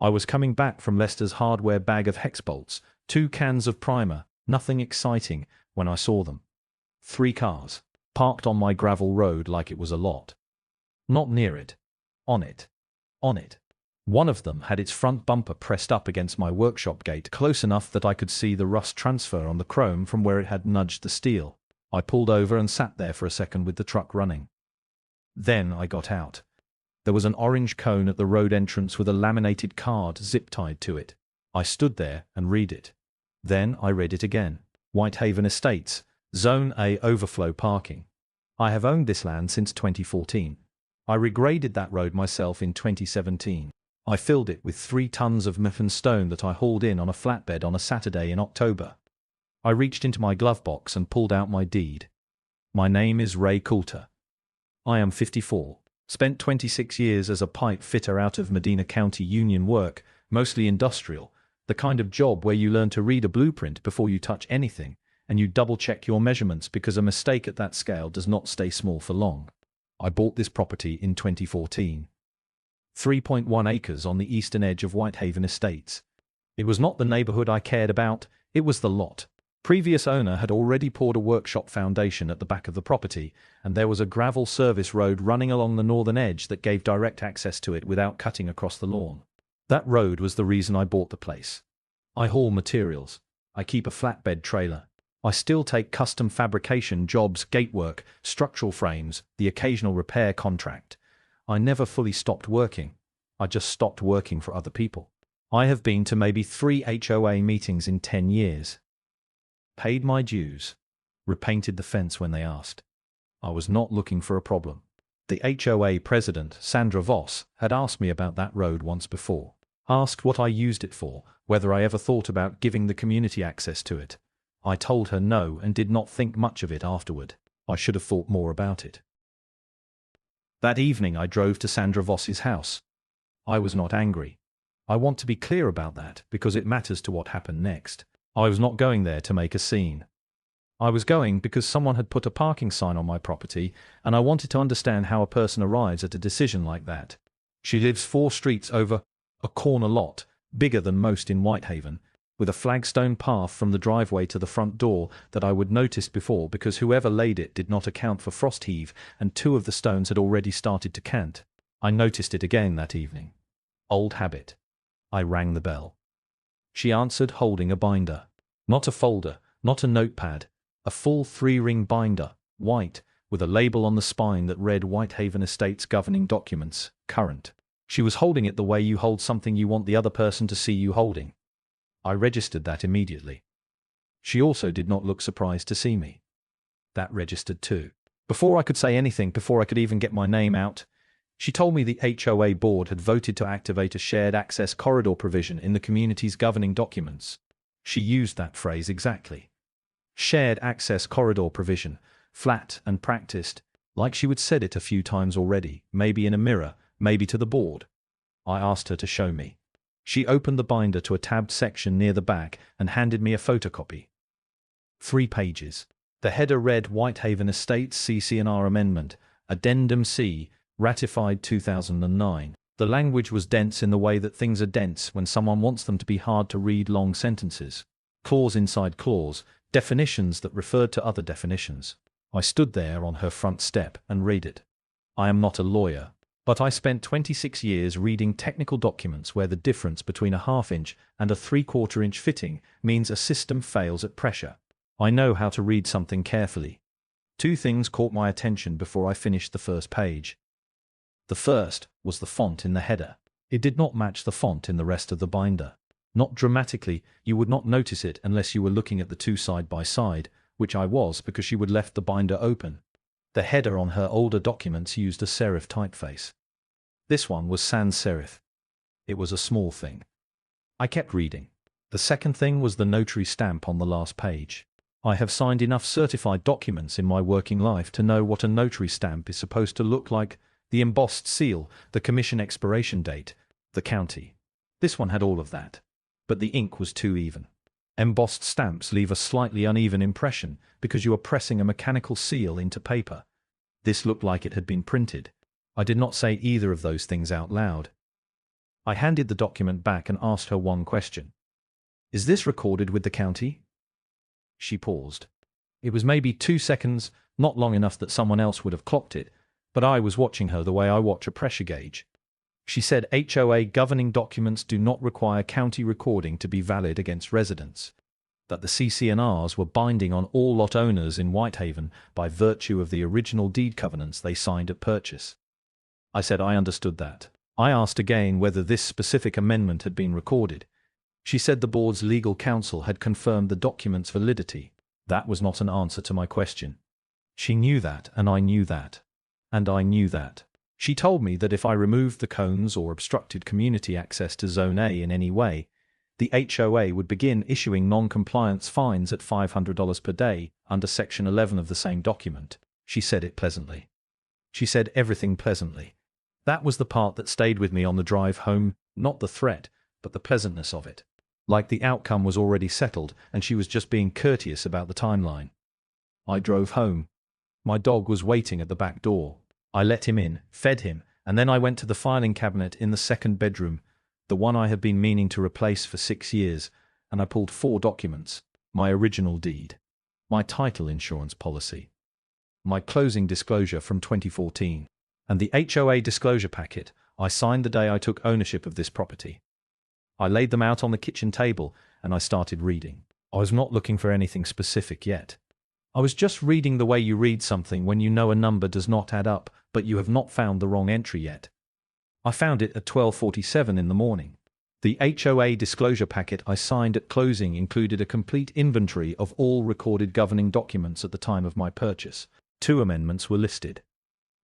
I was coming back from Leicester's hardware bag of hex bolts, 2 cans of primer, nothing exciting, when I saw them. 3 cars, parked on my gravel road like it was a lot. Not near it. On it. On it. One of them had its front bumper pressed up against my workshop gate close enough that I could see the rust transfer on the chrome from where it had nudged the steel. I pulled over and sat there for a second with the truck running. Then I got out. There was an orange cone at the road entrance with a laminated card zip-tied to it. I stood there and read it. Then I read it again. Whitehaven Estates, Zone A overflow parking. I have owned this land since 2014. I regraded that road myself in 2017. I filled it with 3 tons of muff and stone that I hauled in on a flatbed on a Saturday in October. I reached into my glove box and pulled out my deed. My name is Ray Coulter. I am 54. Spent 26 years as a pipe fitter out of Medina County union work, mostly industrial, the kind of job where you learn to read a blueprint before you touch anything, and you double-check your measurements because a mistake at that scale does not stay small for long. I bought this property in 2014. 3.1 acres on the eastern edge of Whitehaven Estates. It was not the neighborhood I cared about, it was the lot. Previous owner had already poured a workshop foundation at the back of the property, and there was a gravel service road running along the northern edge that gave direct access to it without cutting across the lawn. That road was the reason I bought the place. I haul materials. I keep a flatbed trailer. I still take custom fabrication jobs, gatework, structural frames, the occasional repair contract. I never fully stopped working. I just stopped working for other people. I have been to maybe 3 HOA meetings in 10 years. Paid my dues. Repainted the fence when they asked. I was not looking for a problem. The HOA president, Sandra Voss, had asked me about that road once before. Asked what I used it for, whether I ever thought about giving the community access to it. I told her no and did not think much of it afterward. I should have thought more about it. That evening I drove to Sandra Voss's house. I was not angry. I want to be clear about that because it matters to what happened next. I was not going there to make a scene. I was going because someone had put a parking sign on my property, and I wanted to understand how a person arrives at a decision like that. She lives 4 streets over, a corner lot, bigger than most in Whitehaven, with a flagstone path from the driveway to the front door that I would notice before because whoever laid it did not account for frost heave, and 2 of the stones had already started to cant. I noticed it again that evening. Old habit. I rang the bell. She answered holding a binder. Not a folder, not a notepad, a full 3-ring binder, white, with a label on the spine that read Whitehaven Estates Governing Documents, Current. She was holding it the way you hold something you want the other person to see you holding. I registered that immediately. She also did not look surprised to see me. That registered too. Before I could say anything, before I could even get my name out, she told me the HOA board had voted to activate a shared access corridor provision in the community's governing documents. She used that phrase exactly. Shared access corridor provision, flat and practiced, like she would said it a few times already, maybe in a mirror, maybe to the board. I asked her to show me. She opened the binder to a tabbed section near the back and handed me a photocopy. 3 pages. The header read Whitehaven Estates CC&R Amendment, Addendum C, ratified 2009. The language was dense in the way that things are dense when someone wants them to be hard to read long sentences. Clause inside clause, definitions that referred to other definitions. I stood there on her front step and read it. I am not a lawyer, but I spent 26 years reading technical documents where the difference between a 1/2 inch and a 3/4 inch fitting means a system fails at pressure. I know how to read something carefully. 2 things caught my attention before I finished the first page. The first was the font in the header. It did not match the font in the rest of the binder. Not dramatically, you would not notice it unless you were looking at the 2 side by side, which I was because she would left the binder open. The header on her older documents used a serif typeface. This one was sans serif. It was a small thing. I kept reading. The second thing was the notary stamp on the last page. I have signed enough certified documents in my working life to know what a notary stamp is supposed to look like. The embossed seal, the commission expiration date, the county. This one had all of that. But the ink was too even. Embossed stamps leave a slightly uneven impression because you are pressing a mechanical seal into paper. This looked like it had been printed. I did not say either of those things out loud. I handed the document back and asked her one question. Is this recorded with the county? She paused. It was maybe 2 seconds, not long enough that someone else would have clocked it, but I was watching her the way I watch a pressure gauge. She said HOA governing documents do not require county recording to be valid against residents, that the CC&Rs were binding on all lot owners in Whitehaven by virtue of the original deed covenants they signed at purchase. I said I understood that. I asked again whether this specific amendment had been recorded. She said the board's legal counsel had confirmed the document's validity. That was not an answer to my question. She knew that, and I knew that. And I knew that. She told me that if I removed the cones or obstructed community access to Zone A in any way, the HOA would begin issuing non-compliance fines at $500 per day under Section 11 of the same document. She said it pleasantly. She said everything pleasantly. That was the part that stayed with me on the drive home, not the threat, but the pleasantness of it. Like the outcome was already settled and she was just being courteous about the timeline. I drove home. My dog was waiting at the back door. I let him in, fed him, and then I went to the filing cabinet in the second bedroom, the one I had been meaning to replace for 6 years, and I pulled 4 documents: my original deed, my title insurance policy, my closing disclosure from 2014, and the HOA disclosure packet I signed the day I took ownership of this property. I laid them out on the kitchen table and I started reading. I was not looking for anything specific yet. I was just reading the way you read something when you know a number does not add up, but you have not found the wrong entry yet. I found it at 12:47 in the morning. The HOA disclosure packet I signed at closing included a complete inventory of all recorded governing documents at the time of my purchase. 2 amendments were listed.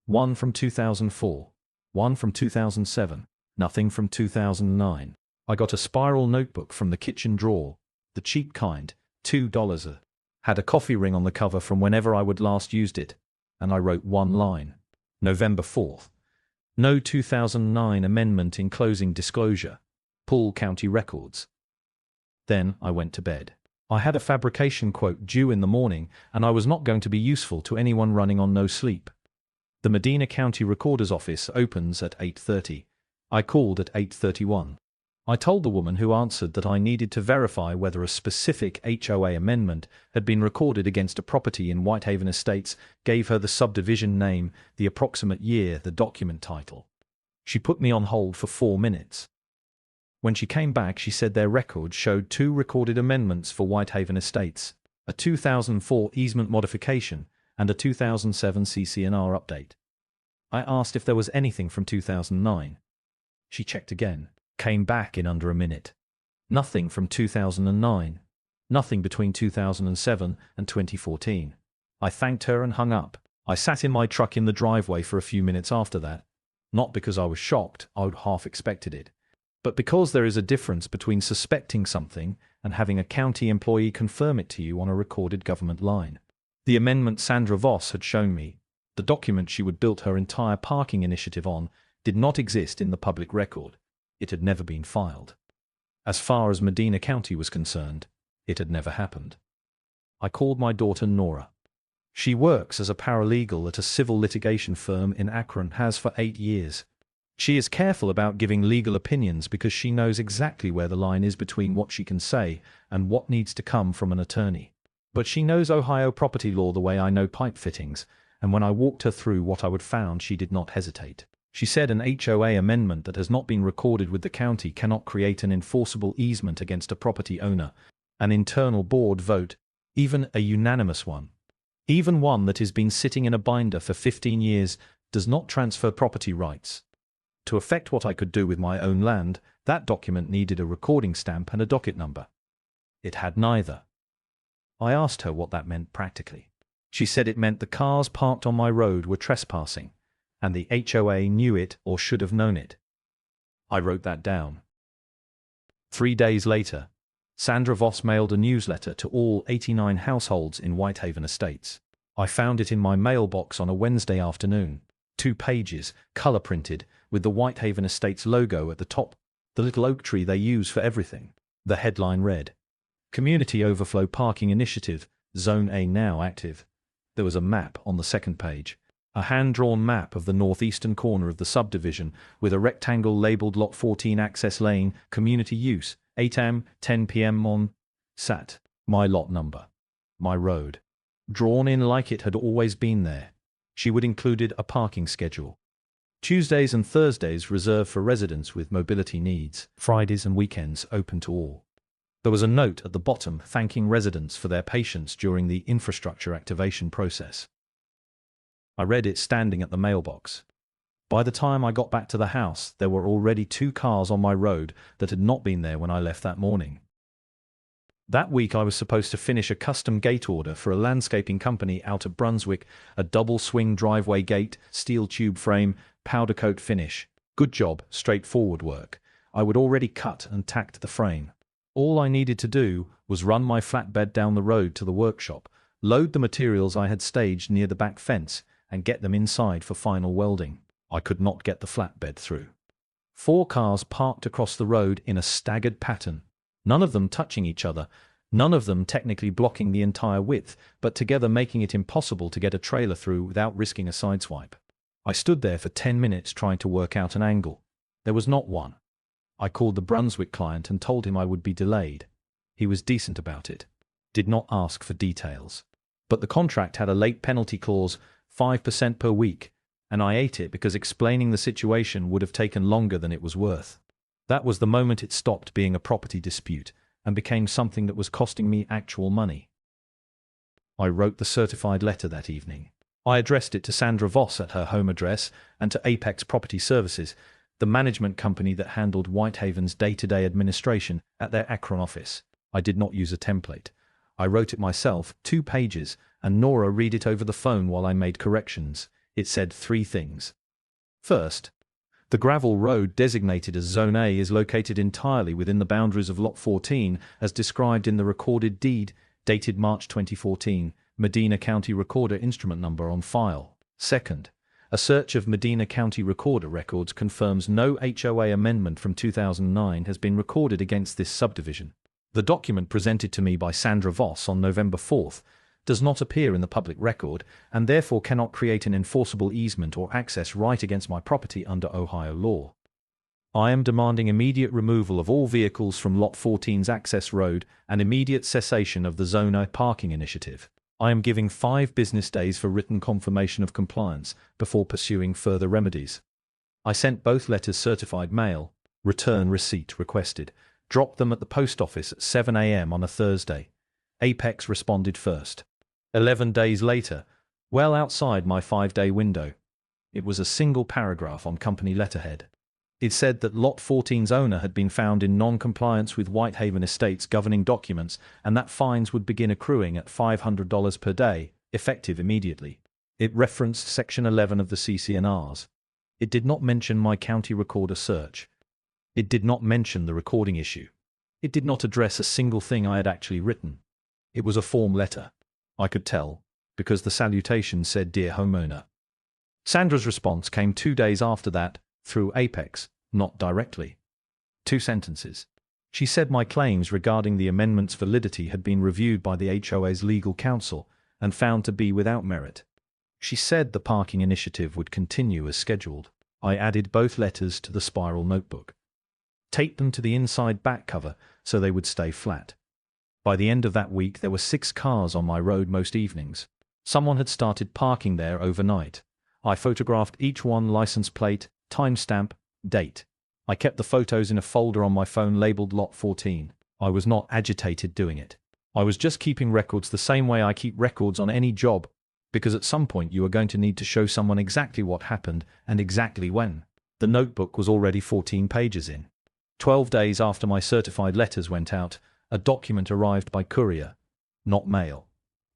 One from 2004, one from 2007, nothing from 2009. I got a spiral notebook from the kitchen drawer, the cheap kind, $2 a. Had a coffee ring on the cover from whenever I would last used it, and I wrote one line. November 4th. No 2009 amendment in closing disclosure. Pull county records. Then I went to bed. I had a fabrication quote due in the morning, and I was not going to be useful to anyone running on no sleep. The Medina County Recorder's Office opens at 8:30. I called at 8:31. I told the woman who answered that I needed to verify whether a specific HOA amendment had been recorded against a property in Whitehaven Estates, gave her the subdivision name, the approximate year, the document title. She put me on hold for 4 minutes. When she came back, she said their record showed 2 recorded amendments for Whitehaven Estates, a 2004 easement modification and a 2007 CC&R update. I asked if there was anything from 2009. She checked again. Came back in under a minute. Nothing from 2009. Nothing between 2007 and 2014. I thanked her and hung up. I sat in my truck in the driveway for a few minutes after that. Not because I was shocked, I would half expected it, but because there is a difference between suspecting something and having a county employee confirm it to you on a recorded government line. The amendment Sandra Voss had shown me, the document she would build her entire parking initiative on, did not exist in the public record. It had never been filed. As far as Medina County was concerned, it had never happened. I called my daughter Nora. She works as a paralegal at a civil litigation firm in Akron, has for 8 years. She is careful about giving legal opinions because she knows exactly where the line is between what she can say and what needs to come from an attorney. But she knows Ohio property law the way I know pipe fittings, and when I walked her through what I would found, she did not hesitate. She said an HOA amendment that has not been recorded with the county cannot create an enforceable easement against a property owner. An internal board vote, even a unanimous one, even one that has been sitting in a binder for 15 years, does not transfer property rights. To effect what I could do with my own land, that document needed a recording stamp and a docket number. It had neither. I asked her what that meant practically. She said it meant the cars parked on my road were trespassing, and the HOA knew it or should have known it. I wrote that down. 3 days later, Sandra Voss mailed a newsletter to all 89 households in Whitehaven Estates. I found it in my mailbox on a Wednesday afternoon. 2 pages, color-printed, with the Whitehaven Estates logo at the top, the little oak tree they use for everything. The headline read, Community Overflow Parking Initiative, Zone A now active. There was a map on the second page. A hand-drawn map of the northeastern corner of the subdivision with a rectangle labeled Lot 14 Access Lane, Community Use, 8 am, 10 p.m. on sat. My lot number. My road. Drawn in like it had always been there. She would included a parking schedule. Tuesdays and Thursdays reserved for residents with mobility needs. Fridays and weekends open to all. There was a note at the bottom thanking residents for their patience during the infrastructure activation process. I read it standing at the mailbox. By the time I got back to the house, there were already 2 cars on my road that had not been there when I left that morning. That week I was supposed to finish a custom gate order for a landscaping company out of Brunswick, a double-swing driveway gate, steel tube frame, powder coat finish. Good job, straightforward work. I would already cut and tacked the frame. All I needed to do was run my flatbed down the road to the workshop, load the materials I had staged near the back fence, and get them inside for final welding. I could not get the flatbed through. 4 cars parked across the road in a staggered pattern, none of them touching each other, none of them technically blocking the entire width, but together making it impossible to get a trailer through without risking a sideswipe. I stood there for 10 minutes trying to work out an angle. There was not one. I called the Brunswick client and told him I would be delayed. He was decent about it. Did not ask for details. But the contract had a late penalty clause, 5% per week, and I ate it because explaining the situation would have taken longer than it was worth. That was the moment it stopped being a property dispute and became something that was costing me actual money. I wrote the certified letter that evening. I addressed it to Sandra Voss at her home address and to Apex Property Services, the management company that handled Whitehaven's day-to-day administration at their Akron office. I did not use a template. I wrote it myself, 2 pages, and Nora read it over the phone while I made corrections. It said 3 things. First, the gravel road designated as Zone A is located entirely within the boundaries of Lot 14 as described in the recorded deed, dated March 2014, Medina County Recorder instrument number on file. Second, a search of Medina County Recorder records confirms no HOA amendment from 2009 has been recorded against this subdivision. The document presented to me by Sandra Voss on November 4th does not appear in the public record and therefore cannot create an enforceable easement or access right against my property under Ohio law. I am demanding immediate removal of all vehicles from Lot 14's access road and immediate cessation of the Zone A parking initiative. I am giving 5 business days for written confirmation of compliance before pursuing further remedies. I sent both letters certified mail, return receipt requested, dropped them at the post office at 7 a.m. on a Thursday. Apex responded first. 11 days later, well outside my 5-day window. It was a single paragraph on company letterhead. It said that Lot 14's owner had been found in non-compliance with Whitehaven Estates governing documents and that fines would begin accruing at $500 per day, effective immediately. It referenced Section 11 of the CC&Rs. It did not mention my county recorder search. It did not mention the recording issue. It did not address a single thing I had actually written. It was a form letter. I could tell, because the salutation said Dear Homeowner. Sandra's response came 2 days after that, through Apex, not directly. 2 sentences. She said my claims regarding the amendment's validity had been reviewed by the HOA's legal counsel and found to be without merit. She said the parking initiative would continue as scheduled. I added both letters to the spiral notebook. Taped them to the inside back cover so they would stay flat. By the end of that week there were 6 cars on my road most evenings. Someone had started parking there overnight. I photographed each one license plate, timestamp, date. I kept the photos in a folder on my phone labeled Lot 14. I was not agitated doing it. I was just keeping records the same way I keep records on any job, because at some point you are going to need to show someone exactly what happened and exactly when. The notebook was already 14 pages in. 12 days after my certified letters went out, a document arrived by courier. Not mail.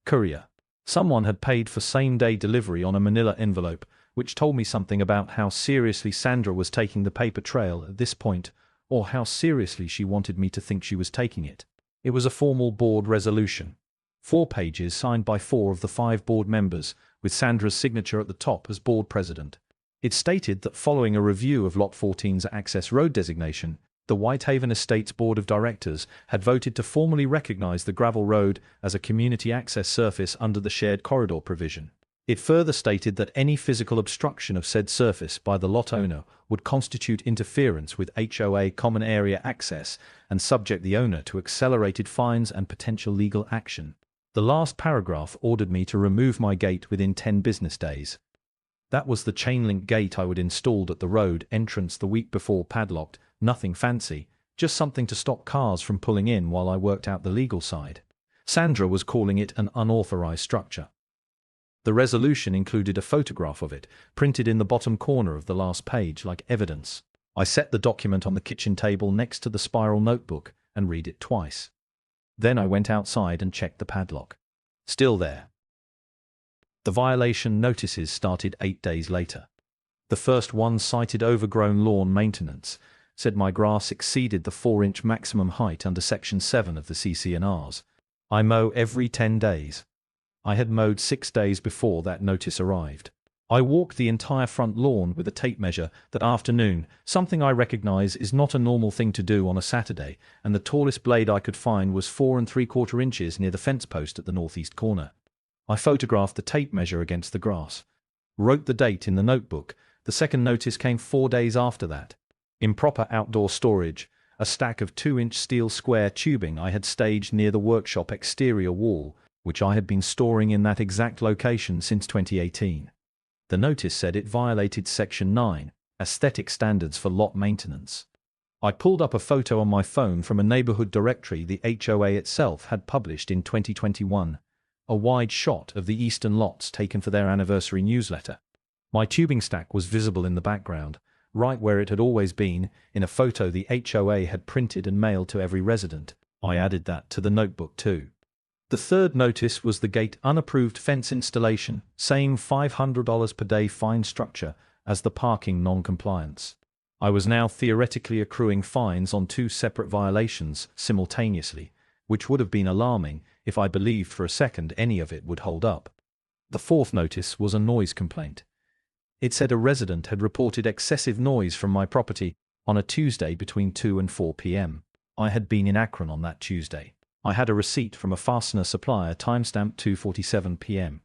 Courier. Someone had paid for same-day delivery on a manila envelope, which told me something about how seriously Sandra was taking the paper trail at this point, or how seriously she wanted me to think she was taking it. It was a formal board resolution. 4 pages signed by 4 of the 5 board members, with Sandra's signature at the top as board president. It stated that following a review of Lot 14's access road designation, the Whitehaven Estates Board of Directors had voted to formally recognize the gravel road as a community access surface under the shared corridor provision. It further stated that any physical obstruction of said surface by the lot owner would constitute interference with HOA common area access and subject the owner to accelerated fines and potential legal action. The last paragraph ordered me to remove my gate within 10 business days. That was the chain-link gate I would installed at the road entrance the week before, padlocked, nothing fancy, just something to stop cars from pulling in while I worked out the legal side. Sandra was calling it an unauthorized structure. The resolution included a photograph of it, printed in the bottom corner of the last page like evidence. I set the document on the kitchen table next to the spiral notebook and read it twice. Then I went outside and checked the padlock. Still there. The violation notices started 8 days later. The first one cited overgrown lawn maintenance, said my grass exceeded the 4-inch maximum height under Section 7 of the CC&Rs. I mow every 10 days. I had mowed 6 days before that notice arrived. I walked the entire front lawn with a tape measure that afternoon, something I recognize is not a normal thing to do on a Saturday, and the tallest blade I could find was 4 3/4 inches near the fence post at the northeast corner. I photographed the tape measure against the grass. Wrote the date in the notebook. The second notice came 4 days after that. Improper outdoor storage, a stack of 2-inch steel square tubing I had staged near the workshop exterior wall, which I had been storing in that exact location since 2018. The notice said it violated Section 9, Aesthetic Standards for Lot Maintenance. I pulled up a photo on my phone from a neighborhood directory the HOA itself had published in 2021, a wide shot of the eastern lots taken for their anniversary newsletter. My tubing stack was visible in the background, right where it had always been, in a photo the HOA had printed and mailed to every resident. I added that to the notebook too. The third notice was the gate unapproved fence installation, same $500 per day fine structure as the parking non-compliance. I was now theoretically accruing fines on 2 separate violations simultaneously, which would have been alarming if I believed for a second any of it would hold up. The fourth notice was a noise complaint. It said a resident had reported excessive noise from my property on a Tuesday between 2 and 4 p.m. I had been in Akron on that Tuesday. I had a receipt from a fastener supplier timestamped 2:47 p.m.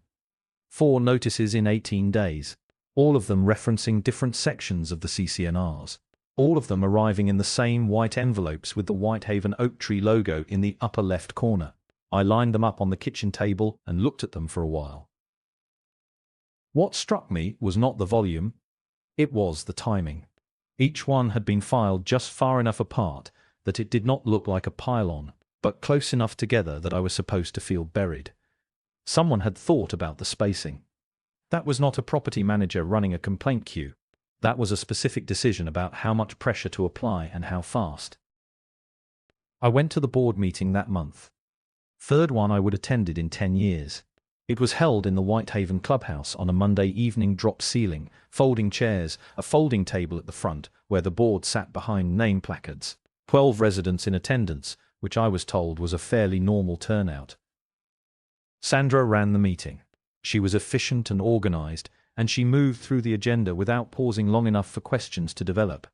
4 notices in 18 days, all of them referencing different sections of the CC&Rs, all of them arriving in the same white envelopes with the Whitehaven oak tree logo in the upper left corner. I lined them up on the kitchen table and looked at them for a while. What struck me was not the volume, it was the timing. Each one had been filed just far enough apart that it did not look like a pile-on, but close enough together that I was supposed to feel buried. Someone had thought about the spacing. That was not a property manager running a complaint queue. That was a specific decision about how much pressure to apply and how fast. I went to the board meeting that month. Third one I would attended in 10 years. It was held in the Whitehaven clubhouse on a Monday evening, drop ceiling, folding chairs, a folding table at the front where the board sat behind name placards. 12 residents in attendance, which I was told was a fairly normal turnout. Sandra ran the meeting. She was efficient and organized, and she moved through the agenda without pausing long enough for questions to develop.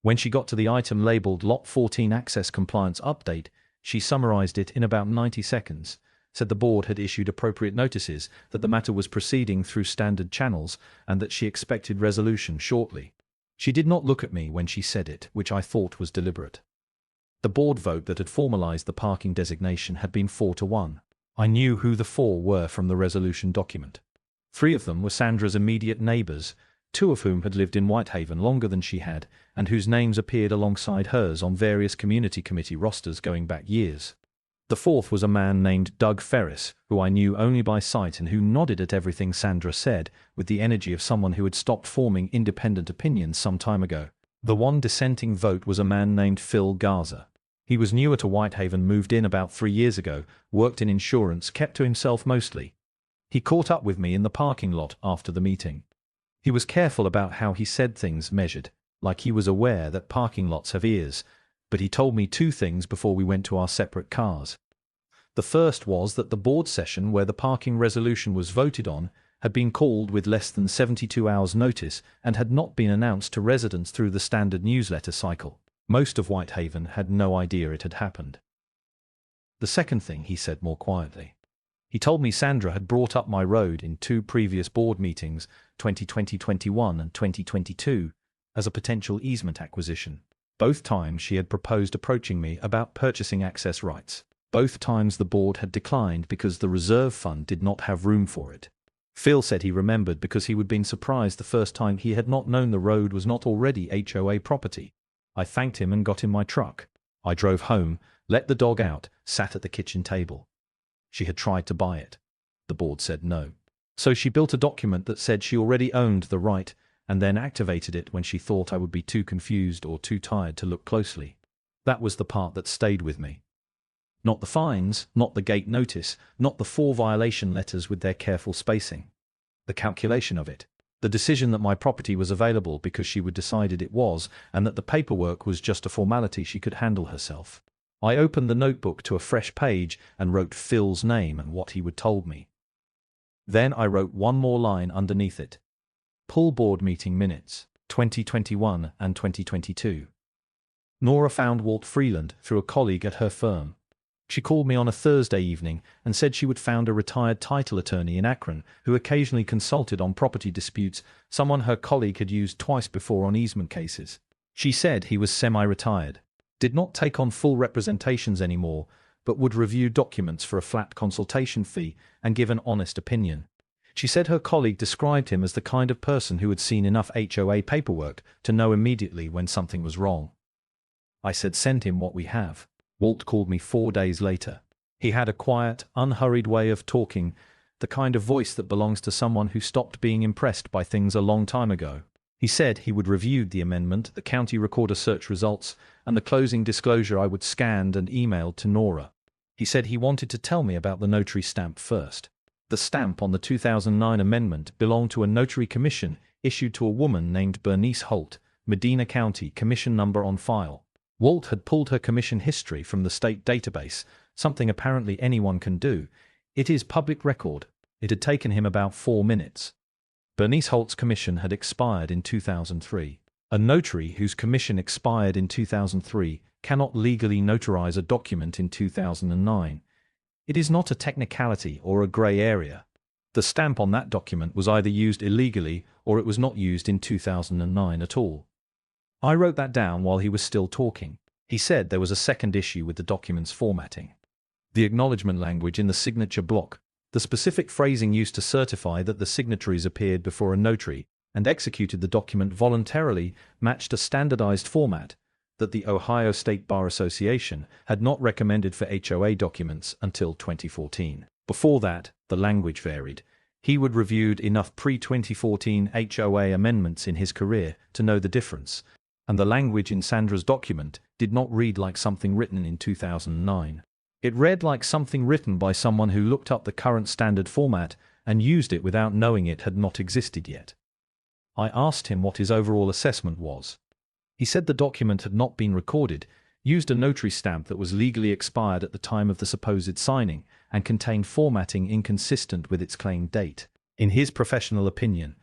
When she got to the item labeled Lot 14 Access Compliance Update, she summarized it in about 90 seconds, said the board had issued appropriate notices, that the matter was proceeding through standard channels, and that she expected resolution shortly. She did not look at me when she said it, which I thought was deliberate. The board vote that had formalized the parking designation had been 4-1. I knew who the 4 were from the resolution document. 3 of them were Sandra's immediate neighbors, 2 of whom had lived in Whitehaven longer than she had, and whose names appeared alongside hers on various community committee rosters going back years. The 4th was a man named Doug Ferris, who I knew only by sight and who nodded at everything Sandra said, with the energy of someone who had stopped forming independent opinions some time ago. The one dissenting vote was a man named Phil Garza. He was newer to Whitehaven, moved in about 3 years ago, worked in insurance, kept to himself mostly. He caught up with me in the parking lot after the meeting. He was careful about how he said things, measured, like he was aware that parking lots have ears, but he told me 2 things before we went to our separate cars. The first was that the board session where the parking resolution was voted on had been called with less than 72 hours notice and had not been announced to residents through the standard newsletter cycle. Most of Whitehaven had no idea it had happened. The second thing he said more quietly. He told me Sandra had brought up my road in 2 previous board meetings, 2020-21 and 2022, as a potential easement acquisition. Both times she had proposed approaching me about purchasing access rights. Both times the board had declined because the reserve fund did not have room for it. Phil said he remembered because he would been surprised the first time he had not known the road was not already HOA property. I thanked him and got in my truck. I drove home, let the dog out, sat at the kitchen table. She had tried to buy it. The board said no. So she built a document that said she already owned the right and then activated it when she thought I would be too confused or too tired to look closely. That was the part that stayed with me. Not the fines, not the gate notice, not the 4 violation letters with their careful spacing. The calculation of it. The decision that my property was available because she would decided it was, and that the paperwork was just a formality she could handle herself. I opened the notebook to a fresh page and wrote Phil's name and what he would told me. Then I wrote one more line underneath it. Pull board meeting minutes, 2021 and 2022. Nora found Walt Freeland through a colleague at her firm. She called me on a Thursday evening and said she would found a retired title attorney in Akron who occasionally consulted on property disputes, someone her colleague had used twice before on easement cases. She said he was semi-retired, did not take on full representations anymore, but would review documents for a flat consultation fee and give an honest opinion. She said her colleague described him as the kind of person who had seen enough HOA paperwork to know immediately when something was wrong. I said send him what we have. Walt called me 4 days later. He had a quiet, unhurried way of talking, the kind of voice that belongs to someone who stopped being impressed by things a long time ago. He said he would review the amendment, the county recorder search results, and the closing disclosure I would scanned and emailed to Nora. He said he wanted to tell me about the notary stamp first. The stamp on the 2009 amendment belonged to a notary commission issued to a woman named Bernice Holt, Medina County, commission number on file. Walt had pulled her commission history from the state database, something apparently anyone can do. It is public record. It had taken him about 4 minutes. Bernice Holt's commission had expired in 2003. A notary whose commission expired in 2003 cannot legally notarize a document in 2009. It is not a technicality or a grey area. The stamp on that document was either used illegally or it was not used in 2009 at all. I wrote that down while he was still talking. He said there was a second issue with the document's formatting. The acknowledgement language in the signature block, the specific phrasing used to certify that the signatories appeared before a notary and executed the document voluntarily, matched a standardized format that the Ohio State Bar Association had not recommended for HOA documents until 2014. Before that, the language varied. He would reviewed enough pre-2014 HOA amendments in his career to know the difference, and the language in Sandra's document did not read like something written in 2009. It read like something written by someone who looked up the current standard format and used it without knowing it had not existed yet. I asked him what his overall assessment was. He said the document had not been recorded, used a notary stamp that was legally expired at the time of the supposed signing, and contained formatting inconsistent with its claimed date. In his professional opinion,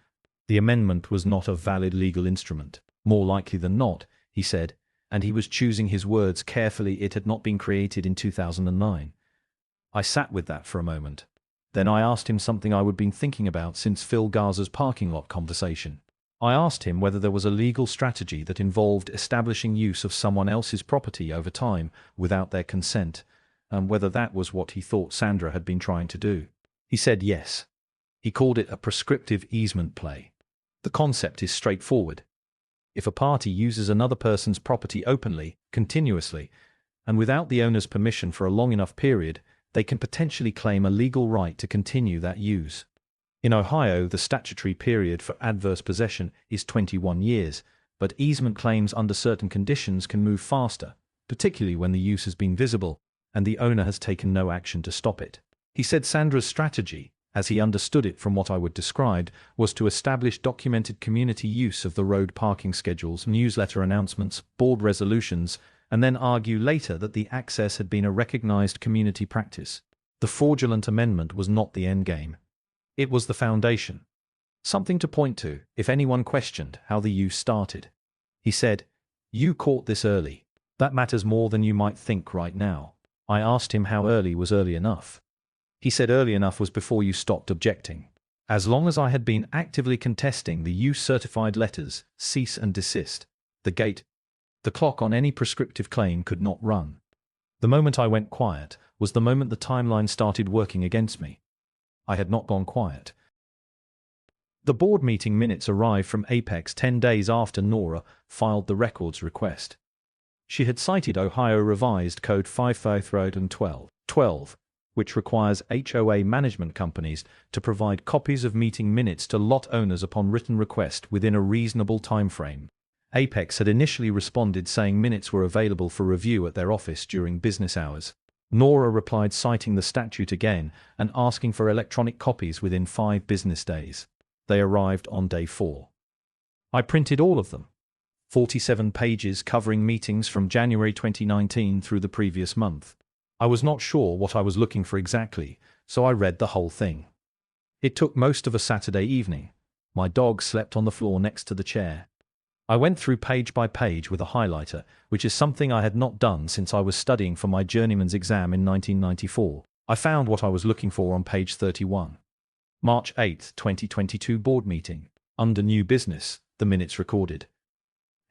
the amendment was not a valid legal instrument. More likely than not, he said, and he was choosing his words carefully. It had not been created in 2009. I sat with that for a moment. Then I asked him something I would been thinking about since Phil Garza's parking lot conversation. I asked him whether there was a legal strategy that involved establishing use of someone else's property over time without their consent, and whether that was what he thought Sandra had been trying to do. He said yes. He called it a prescriptive easement play. The concept is straightforward. If a party uses another person's property openly, continuously, and without the owner's permission for a long enough period, they can potentially claim a legal right to continue that use. In Ohio, the statutory period for adverse possession is 21 years, but easement claims under certain conditions can move faster, particularly when the use has been visible and the owner has taken no action to stop it. He said Sandra's strategy, as he understood it from what I would describe, was to establish documented community use of the road parking schedules, newsletter announcements, board resolutions, and then argue later that the access had been a recognized community practice. The fraudulent amendment was not the endgame. It was the foundation. Something to point to if anyone questioned how the use started. He said, "You caught this early. That matters more than you might think right now." I asked him how early was early enough. He said early enough was before you stopped objecting. As long as I had been actively contesting the use-certified letters, cease and desist, the clock on any prescriptive claim could not run. The moment I went quiet was the moment the timeline started working against me. I had not gone quiet. The board meeting minutes arrived from Apex 10 days after Nora filed the records request. She had cited Ohio Revised Code 5512, which requires HOA management companies to provide copies of meeting minutes to lot owners upon written request within a reasonable time frame. Apex had initially responded saying minutes were available for review at their office during business hours. Nora replied citing the statute again and asking for electronic copies within 5 business days. They arrived on day 4. I printed all of them. 47 pages covering meetings from January 2019 through the previous month. I was not sure what I was looking for exactly, so I read the whole thing. It took most of a Saturday evening. My dog slept on the floor next to the chair. I went through page by page with a highlighter, which is something I had not done since I was studying for my journeyman's exam in 1994. I found what I was looking for on page 31. March 8, 2022 board meeting. Under new business, the minutes recorded.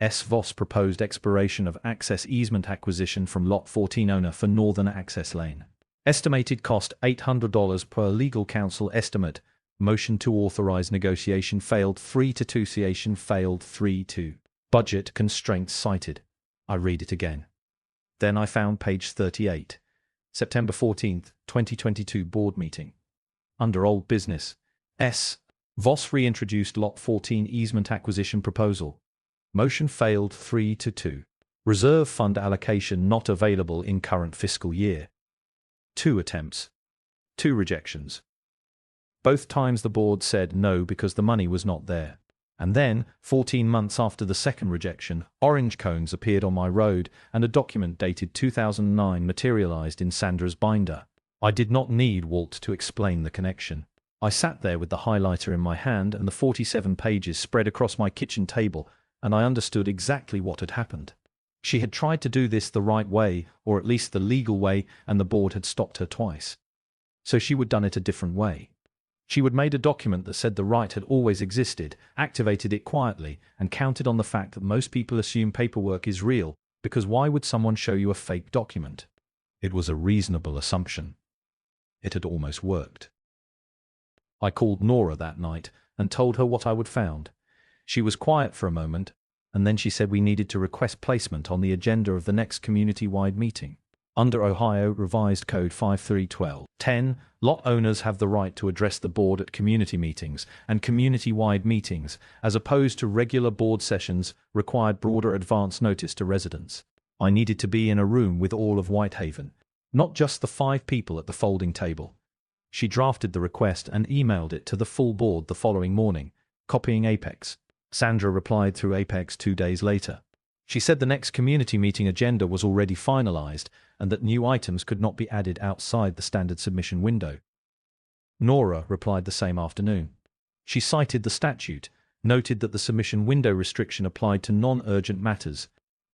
Voss proposed expiration of access easement acquisition from Lot 14 owner for Northern Access Lane. Estimated cost $800 per legal counsel estimate. Motion to authorize negotiation failed 3-2. Negotiation failed 3-2. Budget constraints cited. I read it again. Then I found page 38. September 14, 2022 board meeting. Under old business. Voss reintroduced Lot 14 easement acquisition proposal. Motion failed 3-2. Reserve fund allocation not available in current fiscal year. 2 attempts. 2 rejections. Both times the board said no because the money was not there. And then, 14 months after the second rejection, orange cones appeared on my road and a document dated 2009 materialized in Sandra's binder. I did not need Walt to explain the connection. I sat there with the highlighter in my hand and the 47 pages spread across my kitchen table, and I understood exactly what had happened. She had tried to do this the right way, or at least the legal way, and the board had stopped her twice. So she would done it a different way. She would made a document that said the right had always existed, activated it quietly, and counted on the fact that most people assume paperwork is real, because why would someone show you a fake document? It was a reasonable assumption. It had almost worked. I called Nora that night and told her what I would found. She was quiet for a moment, and then she said we needed to request placement on the agenda of the next community-wide meeting. Under Ohio Revised Code 5312-10, lot owners have the right to address the board at community meetings and community-wide meetings, as opposed to regular board sessions, required broader advance notice to residents. I needed to be in a room with all of Whitehaven, not just the 5 people at the folding table. She drafted the request and emailed it to the full board the following morning, copying Apex. Sandra replied through Apex 2 days later. She said the next community meeting agenda was already finalized and that new items could not be added outside the standard submission window. Nora replied the same afternoon. She cited the statute, noted that the submission window restriction applied to non-urgent matters,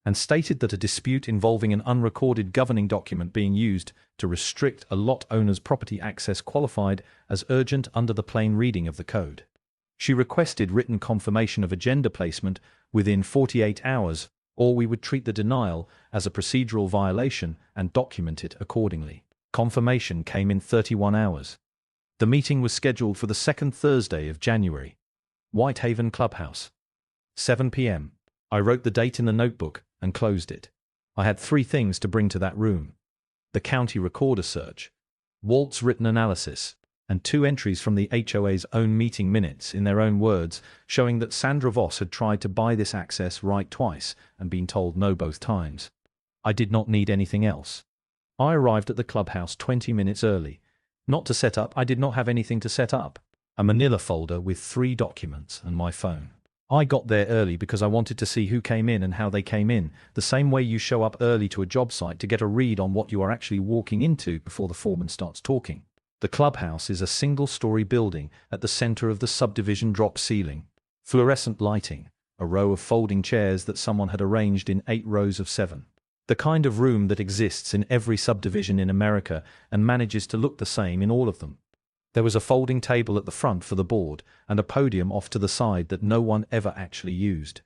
and stated that a dispute involving an unrecorded governing document being used to restrict a lot owner's property access qualified as urgent under the plain reading of the code. She requested written confirmation of agenda placement within 48 hours, or we would treat the denial as a procedural violation and document it accordingly. Confirmation came in 31 hours. The meeting was scheduled for the second Thursday of January. Whitehaven Clubhouse. 7 p.m. I wrote the date in the notebook and closed it. I had 3 things to bring to that room: the county recorder search, Walt's written analysis, and 2 entries from the HOA's own meeting minutes in their own words, showing that Sandra Voss had tried to buy this access right twice and been told no both times. I did not need anything else. I arrived at the clubhouse 20 minutes early. Not to set up, I did not have anything to set up. A manila folder with 3 documents and my phone. I got there early because I wanted to see who came in and how they came in, the same way you show up early to a job site to get a read on what you are actually walking into before the foreman starts talking. The clubhouse is a single-story building at the center of the subdivision drop ceiling. Fluorescent lighting, a row of folding chairs that someone had arranged in 8 rows of 7. The kind of room that exists in every subdivision in America and manages to look the same in all of them. There was a folding table at the front for the board and a podium off to the side that no one ever actually used.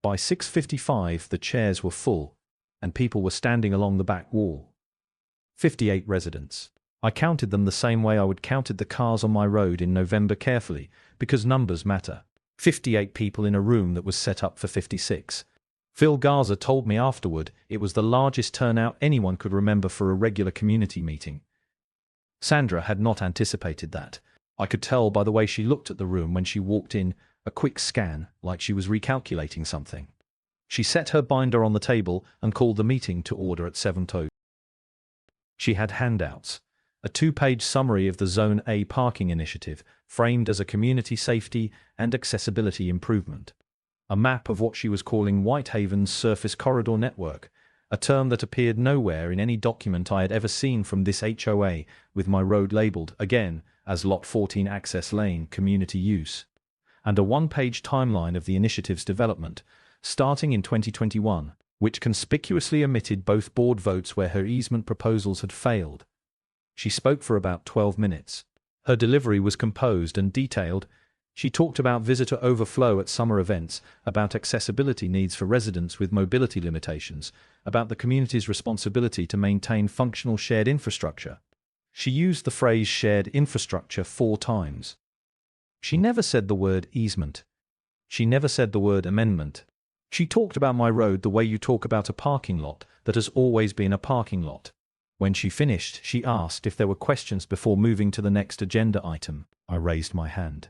By 6:55 the chairs were full, and people were standing along the back wall. 58 residents. I counted them the same way I would counted the cars on my road in November carefully, because numbers matter. 58 people in a room that was set up for 56. Phil Garza told me afterward it was the largest turnout anyone could remember for a regular community meeting. Sandra had not anticipated that. I could tell by the way she looked at the room when she walked in, a quick scan, like she was recalculating something. She set her binder on the table and called the meeting to order at 7:00. She had handouts. A 2-page summary of the Zone A parking initiative, framed as a community safety and accessibility improvement. A map of what she was calling Whitehaven's Surface Corridor Network, a term that appeared nowhere in any document I had ever seen from this HOA, with my road labelled, again, as Lot 14 Access Lane Community Use. And a 1-page timeline of the initiative's development, starting in 2021, which conspicuously omitted both board votes where her easement proposals had failed. She spoke for about 12 minutes. Her delivery was composed and detailed. She talked about visitor overflow at summer events, about accessibility needs for residents with mobility limitations, about the community's responsibility to maintain functional shared infrastructure. She used the phrase shared infrastructure 4 times. She never said the word easement. She never said the word amendment. She talked about my road the way you talk about a parking lot that has always been a parking lot. When she finished, she asked if there were questions before moving to the next agenda item. I raised my hand.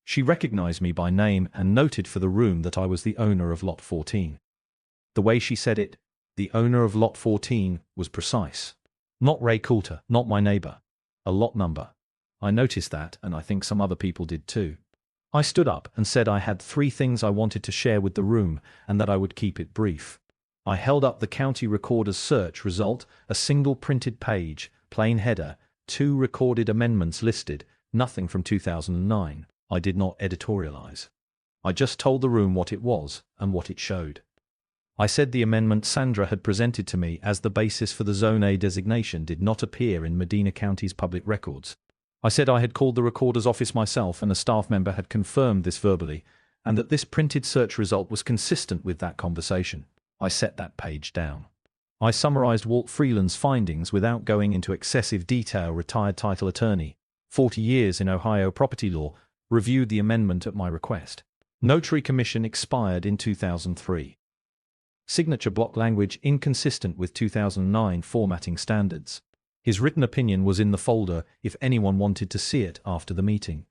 She recognized me by name and noted for the room that I was the owner of Lot 14. The way she said it, the owner of Lot 14, was precise. Not Ray Coulter, not my neighbor. A lot number. I noticed that, and I think some other people did too. I stood up and said I had 3 things I wanted to share with the room and that I would keep it brief. I held up the county recorder's search result, a single printed page, plain header, 2 recorded amendments listed, nothing from 2009. I did not editorialize. I just told the room what it was and what it showed. I said the amendment Sandra had presented to me as the basis for the Zone A designation did not appear in Medina County's public records. I said I had called the recorder's office myself and a staff member had confirmed this verbally, and that this printed search result was consistent with that conversation. I set that page down. I summarized Walt Freeland's findings without going into excessive detail. Retired title attorney, 40 years in Ohio property law, reviewed the amendment at my request. Notary commission expired in 2003. Signature block language inconsistent with 2009 formatting standards. His written opinion was in the folder if anyone wanted to see it after the meeting.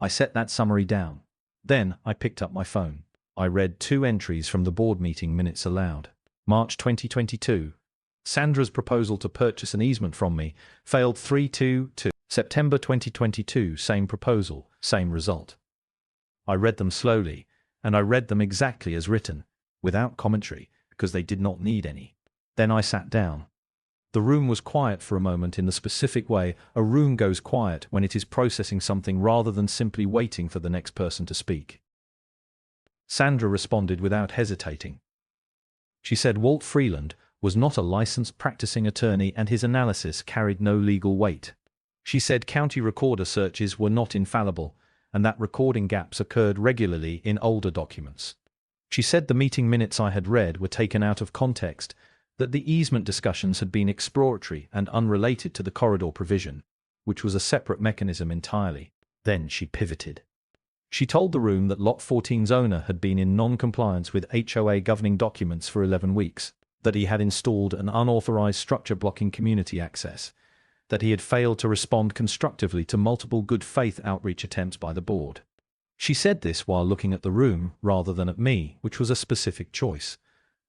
I set that summary down. Then I picked up my phone. I read 2 entries from the board meeting minutes aloud. March 2022. Sandra's proposal to purchase an easement from me failed 3-2-2. September 2022, same proposal, same result. I read them slowly, and I read them exactly as written, without commentary, because they did not need any. Then I sat down. The room was quiet for a moment in the specific way a room goes quiet when it is processing something rather than simply waiting for the next person to speak. Sandra responded without hesitating. She said Walt Freeland was not a licensed practicing attorney and his analysis carried no legal weight. She said county recorder searches were not infallible and that recording gaps occurred regularly in older documents. She said the meeting minutes I had read were taken out of context, that the easement discussions had been exploratory and unrelated to the corridor provision, which was a separate mechanism entirely. Then she pivoted. She told the room that Lot 14's owner had been in non-compliance with HOA governing documents for 11 weeks, that he had installed an unauthorized structure blocking community access, that he had failed to respond constructively to multiple good-faith outreach attempts by the board. She said this while looking at the room rather than at me, which was a specific choice.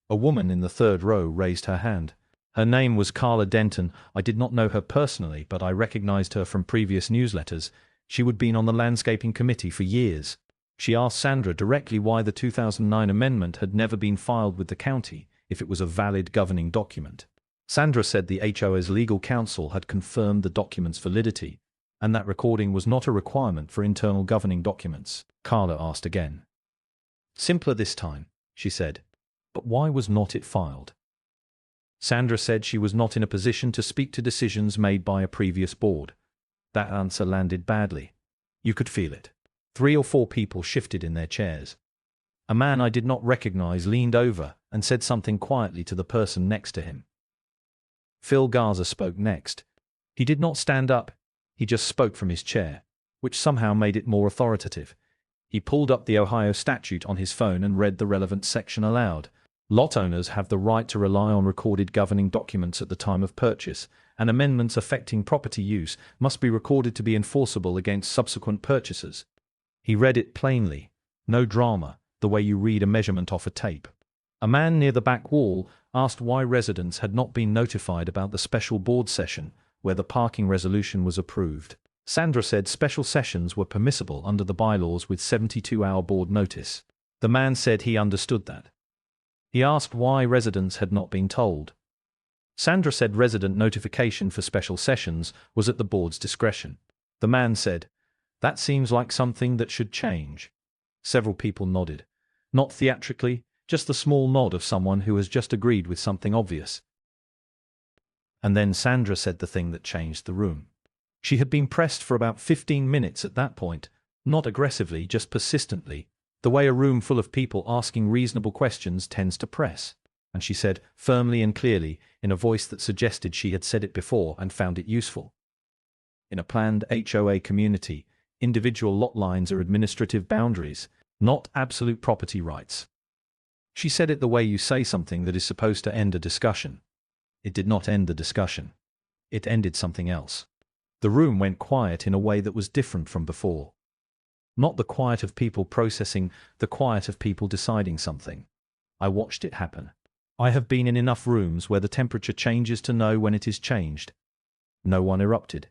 A woman in the 3rd row raised her hand. Her name was Carla Denton. I did not know her personally, but I recognized her from previous newsletters. She had been on the landscaping committee for years. She asked Sandra directly why the 2009 amendment had never been filed with the county, if it was a valid governing document. Sandra said the HOA's legal counsel had confirmed the document's validity, and that recording was not a requirement for internal governing documents. Carla asked again. Simpler this time, she said. But why was not it filed? Sandra said she was not in a position to speak to decisions made by a previous board. That answer landed badly. You could feel it. 3 or 4 people shifted in their chairs. A man I did not recognize leaned over and said something quietly to the person next to him. Phil Garza spoke next. He did not stand up, he just spoke from his chair, which somehow made it more authoritative. He pulled up the Ohio statute on his phone and read the relevant section aloud. Lot owners have the right to rely on recorded governing documents at the time of purchase, and amendments affecting property use must be recorded to be enforceable against subsequent purchasers. He read it plainly, no drama, the way you read a measurement off a tape. A man near the back wall asked why residents had not been notified about the special board session where the parking resolution was approved. Sandra said special sessions were permissible under the bylaws with 72-hour board notice. The man said he understood that. He asked why residents had not been told. Sandra said resident notification for special sessions was at the board's discretion. The man said, "That seems like something that should change." Several people nodded. Not theatrically, just the small nod of someone who has just agreed with something obvious. And then Sandra said the thing that changed the room. She had been pressed for about 15 minutes at that point, not aggressively, just persistently, the way a room full of people asking reasonable questions tends to press. And she said, firmly and clearly, in a voice that suggested she had said it before and found it useful. In a planned HOA community, individual lot lines are administrative boundaries, not absolute property rights. She said it the way you say something that is supposed to end a discussion. It did not end the discussion. It ended something else. The room went quiet in a way that was different from before. Not the quiet of people processing, the quiet of people deciding something. I watched it happen. I have been in enough rooms where the temperature changes to know when it is changed. No one erupted.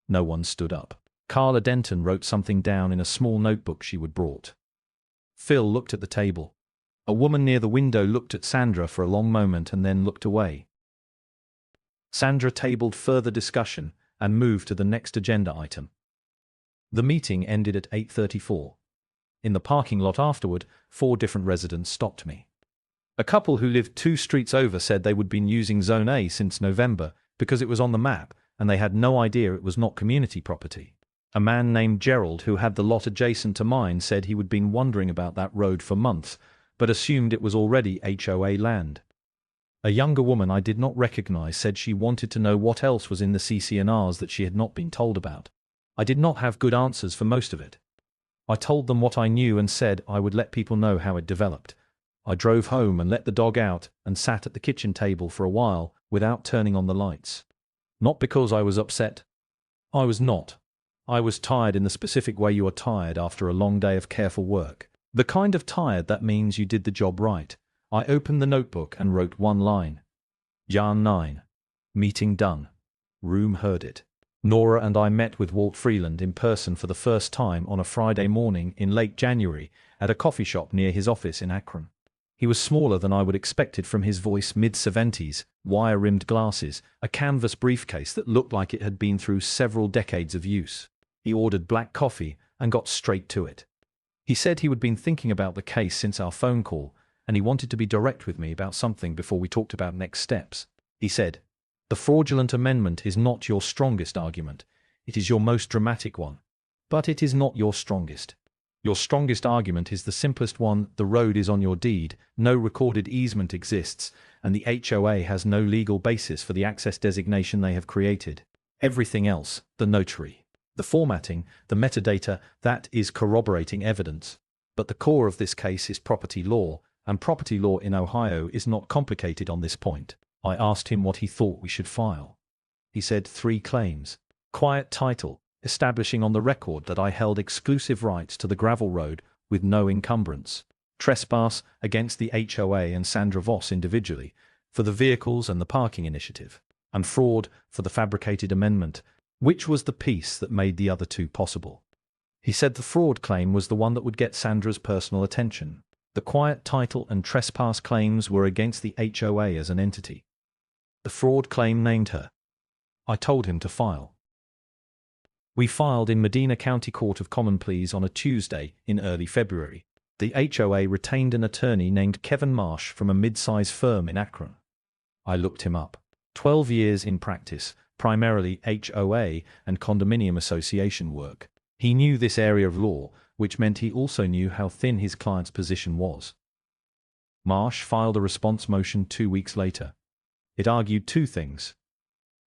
No one stood up. Carla Denton wrote something down in a small notebook she would brought. Phil looked at the table. A woman near the window looked at Sandra for a long moment and then looked away. Sandra tabled further discussion and moved to the next agenda item. The meeting ended at 8:34. In the parking lot afterward, 4 different residents stopped me. A couple who lived 2 streets over said they would been using Zone A since November because it was on the map and they had no idea it was not community property. A man named Gerald who had the lot adjacent to mine said he would been wondering about that road for months, but assumed it was already HOA land. A younger woman I did not recognize said she wanted to know what else was in the CC&Rs that she had not been told about. I did not have good answers for most of it. I told them what I knew and said I would let people know how it developed. I drove home and let the dog out and sat at the kitchen table for a while without turning on the lights. Not because I was upset. I was not. I was tired in the specific way you are tired after a long day of careful work. The kind of tired that means you did the job right. I opened the notebook and wrote 1 line. Jan 9. Meeting done. Room heard it. Nora and I met with Walt Freeland in person for the first time on a Friday morning in late January at a coffee shop near his office in Akron. He was smaller than I would expected from his voice, mid-70s, wire-rimmed glasses, a canvas briefcase that looked like it had been through several decades of use. He ordered black coffee and got straight to it. He said he had been thinking about the case since our phone call, and he wanted to be direct with me about something before we talked about next steps. He said, "The fraudulent amendment is not your strongest argument. It is your most dramatic one. But it is not your strongest. Your strongest argument is the simplest one: the road is on your deed, no recorded easement exists, and the HOA has no legal basis for the access designation they have created. Everything else, the notary, the formatting, the metadata, that is corroborating evidence. But the core of this case is property law, and property law in Ohio is not complicated on this point." I asked him what he thought we should file. He said 3 claims. Quiet title, establishing on the record that I held exclusive rights to the gravel road with no encumbrance. Trespass against the HOA and Sandra Voss individually for the vehicles and the parking initiative. And fraud for the fabricated amendment, which was the piece that made the other 2 possible. He said the fraud claim was the one that would get Sandra's personal attention. The quiet title and trespass claims were against the HOA as an entity. The fraud claim named her. I told him to file. We filed in Medina County Court of Common Pleas on a Tuesday in early February. The HOA retained an attorney named Kevin Marsh from a mid-size firm in Akron. I looked him up. 12 years in practice, primarily HOA and condominium association work. He knew this area of law, which meant he also knew how thin his client's position was. Marsh filed a response motion 2 weeks later. It argued two things.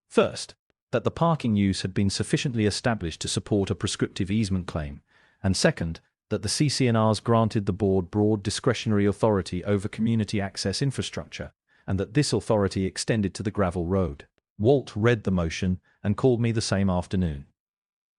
First, that the parking use had been sufficiently established to support a prescriptive easement claim, and second, that the CC&Rs granted the board broad discretionary authority over community access infrastructure, and that this authority extended to the gravel road. Walt read the motion and called me the same afternoon.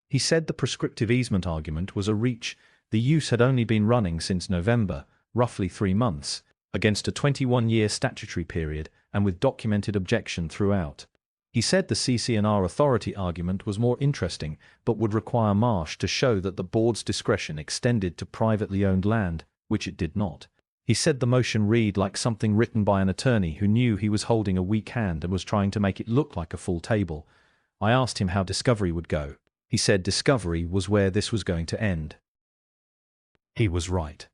He said the prescriptive easement argument was a reach. The use had only been running since November, roughly 3 months, against a 21-year statutory period and with documented objection throughout. He said the CC&R authority argument was more interesting, but would require Marsh to show that the board's discretion extended to privately owned land, which it did not. He said the motion read like something written by an attorney who knew he was holding a weak hand and was trying to make it look like a full table. I asked him how discovery would go. He said discovery was where this was going to end. He was right.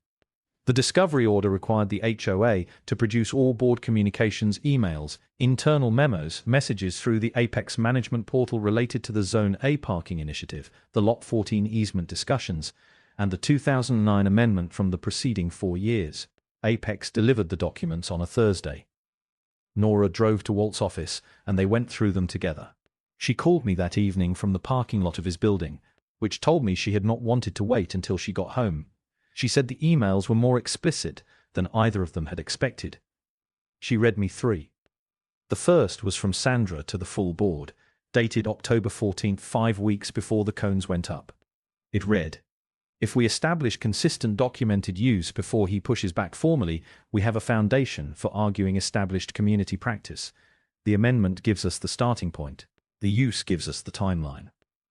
The discovery order required the HOA to produce all board communications, emails, internal memos, messages through the Apex management portal related to the Zone A parking initiative, the Lot 14 easement discussions, and the 2009 amendment from the preceding 4 years. Apex delivered the documents on a Thursday. Nora drove to Walt's office, and they went through them together. She called me that evening from the parking lot of his building, which told me she had not wanted to wait until she got home. She said the emails were more explicit than either of them had expected. She read me 3. The first was from Sandra to the full board, dated October 14th, 5 weeks before the cones went up. It read, "If we establish consistent documented use before he pushes back formally, we have a foundation for arguing established community practice. The amendment gives us the starting point. The use gives us the timeline."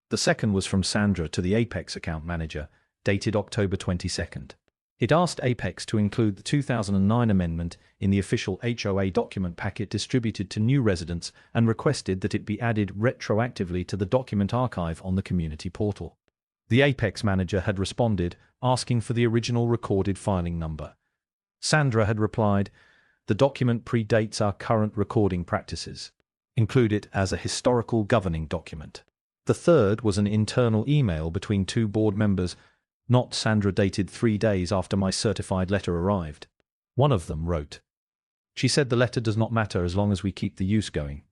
The second was from Sandra to the Apex account manager, dated October 22nd. It asked Apex to include the 2009 amendment in the official HOA document packet distributed to new residents and requested that it be added retroactively to the document archive on the community portal. The Apex manager had responded, asking for the original recorded filing number. Sandra had replied, "The document predates our current recording practices. Include it as a historical governing document." The third was an internal email between 2 board members, not Sandra, dated 3 days after my certified letter arrived. One of them wrote, "She said the letter does not matter as long as we keep the use going.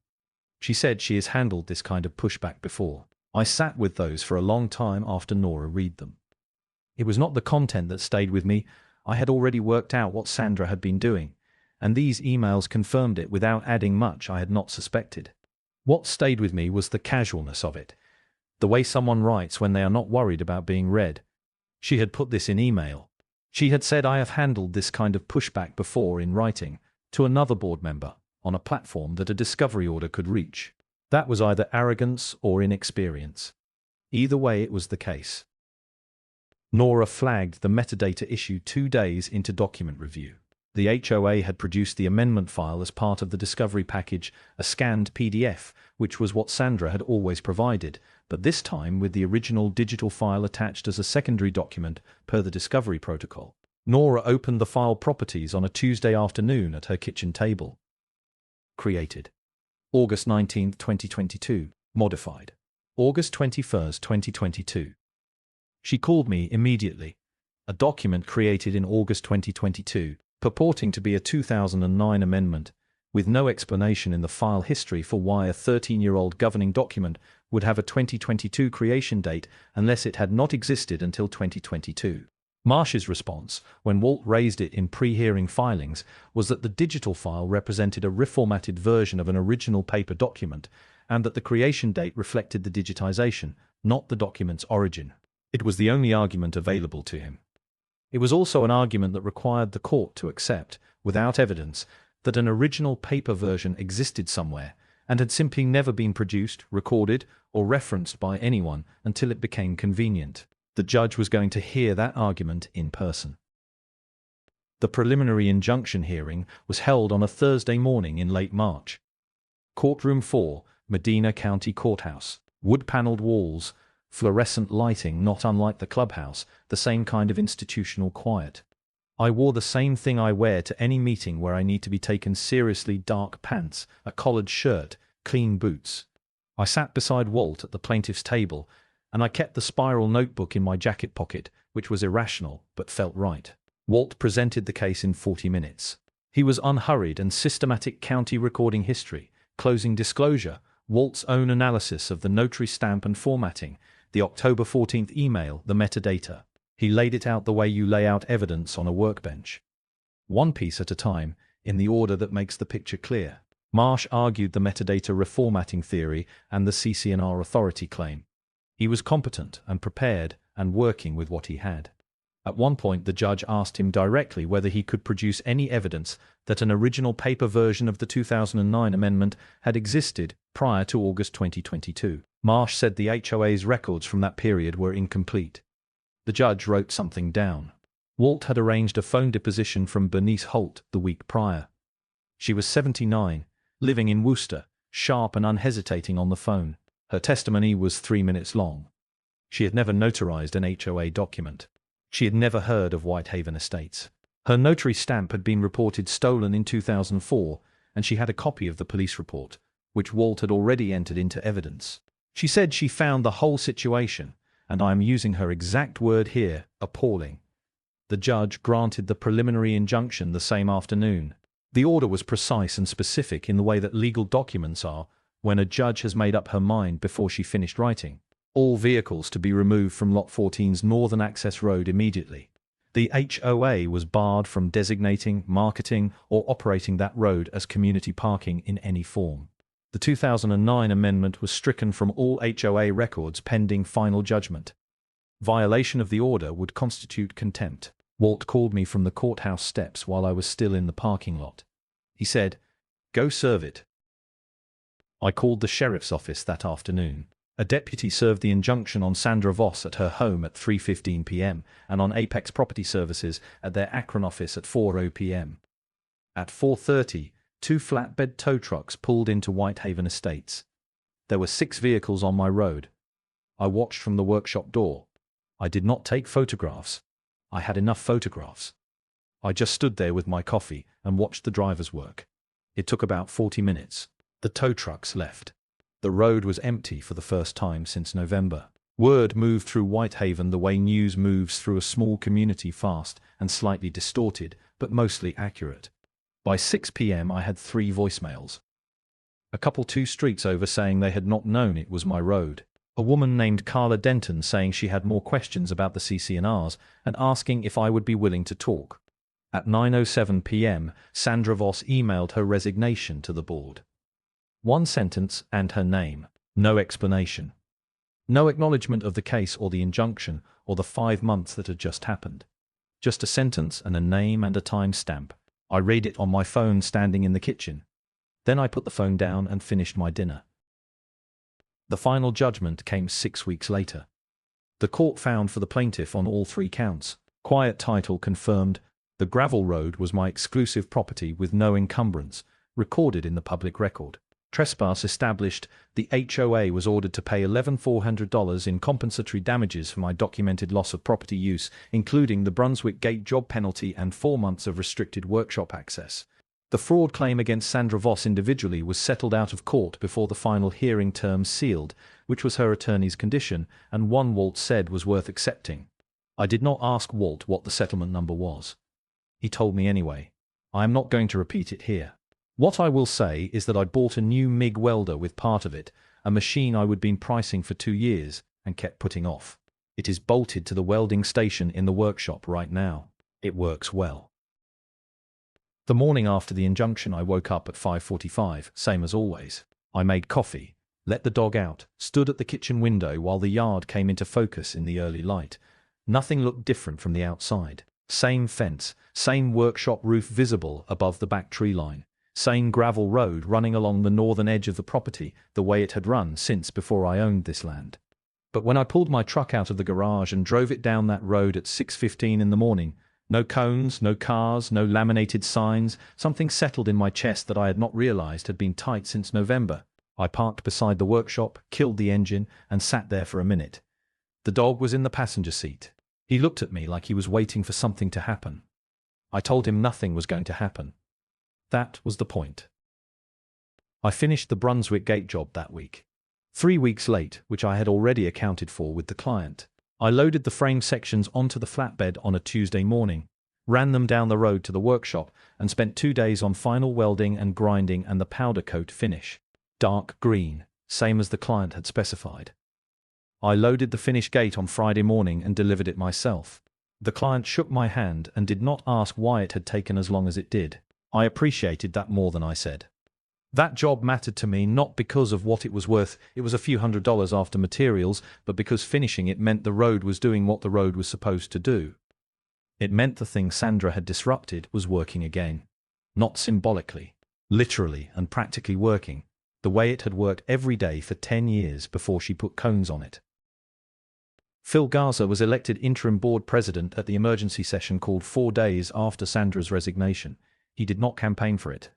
She said she has handled this kind of pushback before." I sat with those for a long time after Nora read them. It was not the content that stayed with me. I had already worked out what Sandra had been doing, and these emails confirmed it without adding much I had not suspected. What stayed with me was the casualness of it, the way someone writes when they are not worried about being read. She had put this in email. She had said, "I have handled this kind of pushback before in writing to another board member on a platform that a discovery order could reach." That was either arrogance or inexperience. Either way, it was the case. Nora flagged the metadata issue 2 days into document review. The HOA had produced the amendment file as part of the discovery package, a scanned PDF, which was what Sandra had always provided, but this time with the original digital file attached as a secondary document per the discovery protocol. Nora opened the file properties on a Tuesday afternoon at her kitchen table. Created August 19, 2022. Modified August 21, 2022. She called me immediately. A document created in August 2022, purporting to be a 2009 amendment, with no explanation in the file history for why a 13-year-old governing document would have a 2022 creation date unless it had not existed until 2022. Marsh's response, when Walt raised it in pre-hearing filings, was that the digital file represented a reformatted version of an original paper document, and that the creation date reflected the digitization, not the document's origin. It was the only argument available to him. It was also an argument that required the court to accept, without evidence, that an original paper version existed somewhere, and had simply never been produced, recorded, or referenced by anyone until it became convenient. The judge was going to hear that argument in person. The preliminary injunction hearing was held on a Thursday morning in late March. Courtroom 4, Medina County Courthouse. Wood-paneled walls, fluorescent lighting not unlike the clubhouse, the same kind of institutional quiet. I wore the same thing I wear to any meeting where I need to be taken seriously: dark pants, a collared shirt, clean boots. I sat beside Walt at the plaintiff's table, and I kept the spiral notebook in my jacket pocket, which was irrational but felt right. Walt presented the case in 40 minutes. He was unhurried and systematic: county recording history, closing disclosure, Walt's own analysis of the notary stamp and formatting, the October 14th email, the metadata. He laid it out the way you lay out evidence on a workbench. One piece at a time, in the order that makes the picture clear. Marsh argued the metadata reformatting theory and the CC&R authority claim. He was competent and prepared and working with what he had. At one point, the judge asked him directly whether he could produce any evidence that an original paper version of the 2009 amendment had existed prior to August 2022. Marsh said the HOA's records from that period were incomplete. The judge wrote something down. Walt had arranged a phone deposition from Bernice Holt the week prior. She was 79, living in Worcester, sharp and unhesitating on the phone. Her testimony was 3 minutes long. She had never notarized an HOA document. She had never heard of Whitehaven Estates. Her notary stamp had been reported stolen in 2004, and she had a copy of the police report, which Walt had already entered into evidence. She said she found the whole situation, and I am using her exact word here, appalling. The judge granted the preliminary injunction the same afternoon. The order was precise and specific in the way that legal documents are when a judge has made up her mind before she finished writing. All vehicles to be removed from Lot 14's northern access road immediately. The HOA was barred from designating, marketing, or operating that road as community parking in any form. The 2009 amendment was stricken from all HOA records pending final judgment. Violation of the order would constitute contempt. Walt called me from the courthouse steps while I was still in the parking lot. He said, "Go serve it." I called the sheriff's office that afternoon. A deputy served the injunction on Sandra Voss at her home at 3:15 p.m. and on Apex Property Services at their Akron office at 4:00 p.m. At 4:30, 2 flatbed tow trucks pulled into Whitehaven Estates. There were 6 vehicles on my road. I watched from the workshop door. I did not take photographs. I had enough photographs. I just stood there with my coffee and watched the drivers work. It took about 40 minutes. The tow trucks left. The road was empty for the first time since November. Word moved through Whitehaven the way news moves through a small community: fast and slightly distorted, but mostly accurate. By 6 p.m. I had 3 voicemails. A couple 2 streets over saying they had not known it was my road. A woman named Carla Denton saying she had more questions about the CC&Rs and asking if I would be willing to talk. At 9:07 p.m., Sandra Voss emailed her resignation to the board. 1 sentence and her name. No explanation. No acknowledgement of the case or the injunction or the 5 months that had just happened. Just a sentence and a name and a time stamp. I read it on my phone standing in the kitchen. Then I put the phone down and finished my dinner. The final judgment came 6 weeks later. The court found for the plaintiff on all 3 counts. Quiet title confirmed. The gravel road was my exclusive property with no encumbrance, recorded in the public record. Trespass established. The HOA was ordered to pay $11,400 in compensatory damages for my documented loss of property use, including the Brunswick Gate job penalty and 4 months of restricted workshop access. The fraud claim against Sandra Voss individually was settled out of court before the final hearing terms sealed, which was her attorney's condition, and one Walt said was worth accepting. I did not ask Walt what the settlement number was. He told me anyway. I am not going to repeat it here. What I will say is that I bought a new MIG welder with part of it, a machine I would been pricing for 2 years and kept putting off. It is bolted to the welding station in the workshop right now. It works well. The morning after the injunction, I woke up at 5:45, same as always. I made coffee, let the dog out, stood at the kitchen window while the yard came into focus in the early light. Nothing looked different from the outside. Same fence, same workshop roof visible above the back tree line. Same gravel road running along the northern edge of the property the way it had run since before I owned this land. But when I pulled my truck out of the garage and drove it down that road at 6:15 in the morning, no cones, no cars, no laminated signs, something settled in my chest that I had not realized had been tight since November. I parked beside the workshop, killed the engine, and sat there for a minute. The dog was in the passenger seat. He looked at me like he was waiting for something to happen. I told him nothing was going to happen. That was the point. I finished the Brunswick Gate job that week. 3 weeks late, which I had already accounted for with the client. I loaded the frame sections onto the flatbed on a Tuesday morning, ran them down the road to the workshop, and spent 2 days on final welding and grinding and the powder coat finish. Dark green, same as the client had specified. I loaded the finished gate on Friday morning and delivered it myself. The client shook my hand and did not ask why it had taken as long as it did. I appreciated that more than I said. That job mattered to me not because of what it was worth, it was a few $100s after materials, but because finishing it meant the road was doing what the road was supposed to do. It meant the thing Sandra had disrupted was working again. Not symbolically, literally and practically working, the way it had worked every day for 10 years before she put cones on it. Phil Garza was elected interim board president at the emergency session called 4 days after Sandra's resignation. He did not campaign for it.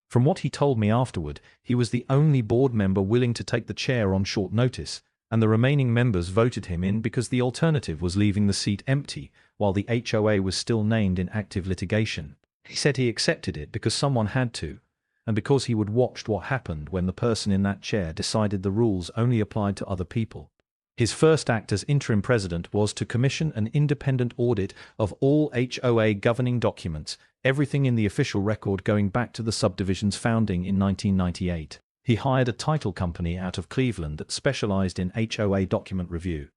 From what he told me afterward, he was the only board member willing to take the chair on short notice, and the remaining members voted him in because the alternative was leaving the seat empty while the HOA was still named in active litigation. He said he accepted it because someone had to, and because he would watched what happened when the person in that chair decided the rules only applied to other people. His first act as interim president was to commission an independent audit of all HOA governing documents, everything in the official record going back to the subdivision's founding in 1998. He hired a title company out of Cleveland that specialized in HOA document review.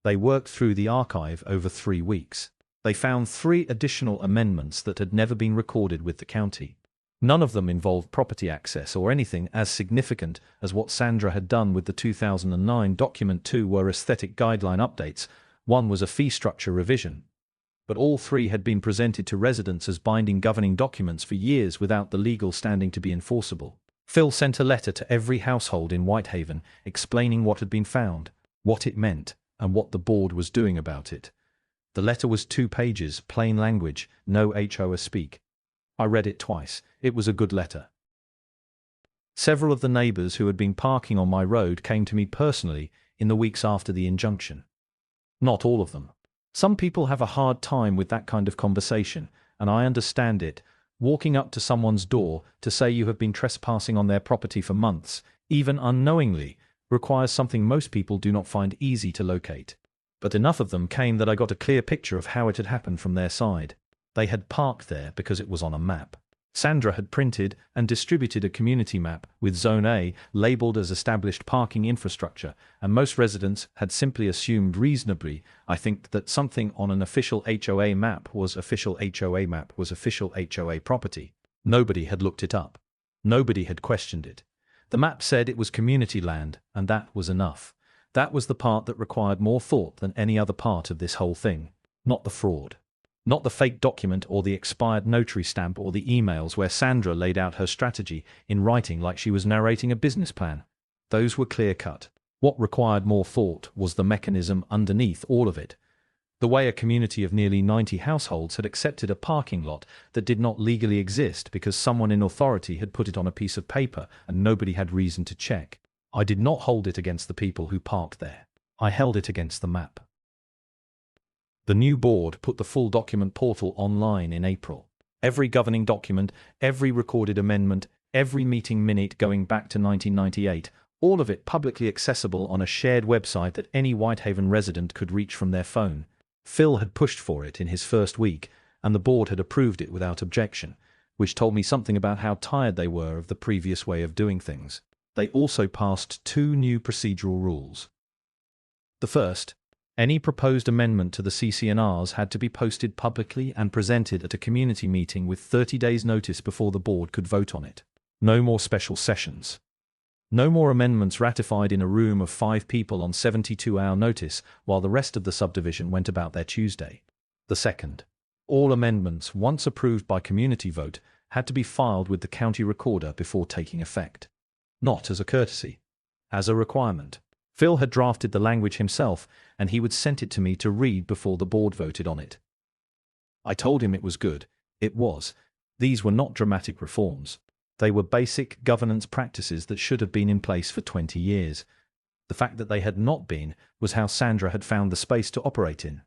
They worked through the archive over 3 weeks. They found 3 additional amendments that had never been recorded with the county. None of them involved property access or anything as significant as what Sandra had done with the 2009 document. 2 were aesthetic guideline updates, 1 was a fee structure revision. But all 3 had been presented to residents as binding governing documents for years without the legal standing to be enforceable. Phil sent a letter to every household in Whitehaven explaining what had been found, what it meant, and what the board was doing about it. The letter was 2 pages, plain language, no HOA speak. I read it twice. It was a good letter. Several of the neighbors who had been parking on my road came to me personally in the weeks after the injunction. Not all of them. Some people have a hard time with that kind of conversation, and I understand it. Walking up to someone's door to say you have been trespassing on their property for months, even unknowingly, requires something most people do not find easy to locate. But enough of them came that I got a clear picture of how it had happened from their side. They had parked there because it was on a map. Sandra had printed and distributed a community map with Zone A labeled as established parking infrastructure, and most residents had simply assumed reasonably, I think, that something on an official HOA map was official HOA map was official HOA property. Nobody had looked it up. Nobody had questioned it. The map said it was community land, and that was enough. That was the part that required more thought than any other part of this whole thing, not the fraud. Not the fake document or the expired notary stamp or the emails where Sandra laid out her strategy in writing like she was narrating a business plan. Those were clear-cut. What required more thought was the mechanism underneath all of it. The way a community of nearly 90 households had accepted a parking lot that did not legally exist because someone in authority had put it on a piece of paper and nobody had reason to check. I did not hold it against the people who parked there. I held it against the map. The new board put the full document portal online in April. Every governing document, every recorded amendment, every meeting minute going back to 1998, all of it publicly accessible on a shared website that any Whitehaven resident could reach from their phone. Phil had pushed for it in his first week, and the board had approved it without objection, which told me something about how tired they were of the previous way of doing things. They also passed 2 new procedural rules. The first, any proposed amendment to the CC&Rs had to be posted publicly and presented at a community meeting with 30 days' notice before the board could vote on it. No more special sessions. No more amendments ratified in a room of 5 people on 72-hour notice while the rest of the subdivision went about their Tuesday. The second, all amendments, once approved by community vote, had to be filed with the county recorder before taking effect. Not as a courtesy, as a requirement. Phil had drafted the language himself, and he would send it to me to read before the board voted on it. I told him it was good. It was. These were not dramatic reforms. They were basic governance practices that should have been in place for 20 years. The fact that they had not been was how Sandra had found the space to operate in.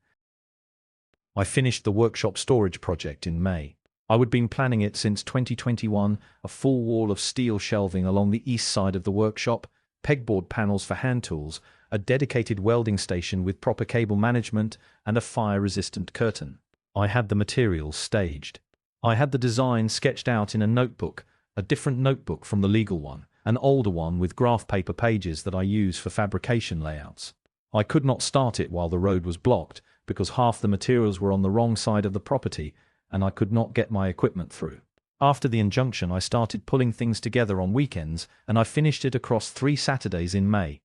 I finished the workshop storage project in May. I would been planning it since 2021, a full wall of steel shelving along the east side of the workshop, pegboard panels for hand tools, a dedicated welding station with proper cable management, and a fire-resistant curtain. I had the materials staged. I had the design sketched out in a notebook, a different notebook from the legal one, an older one with graph paper pages that I use for fabrication layouts. I could not start it while the road was blocked because half the materials were on the wrong side of the property and I could not get my equipment through. After the injunction, I started pulling things together on weekends and I finished it across 3 Saturdays in May.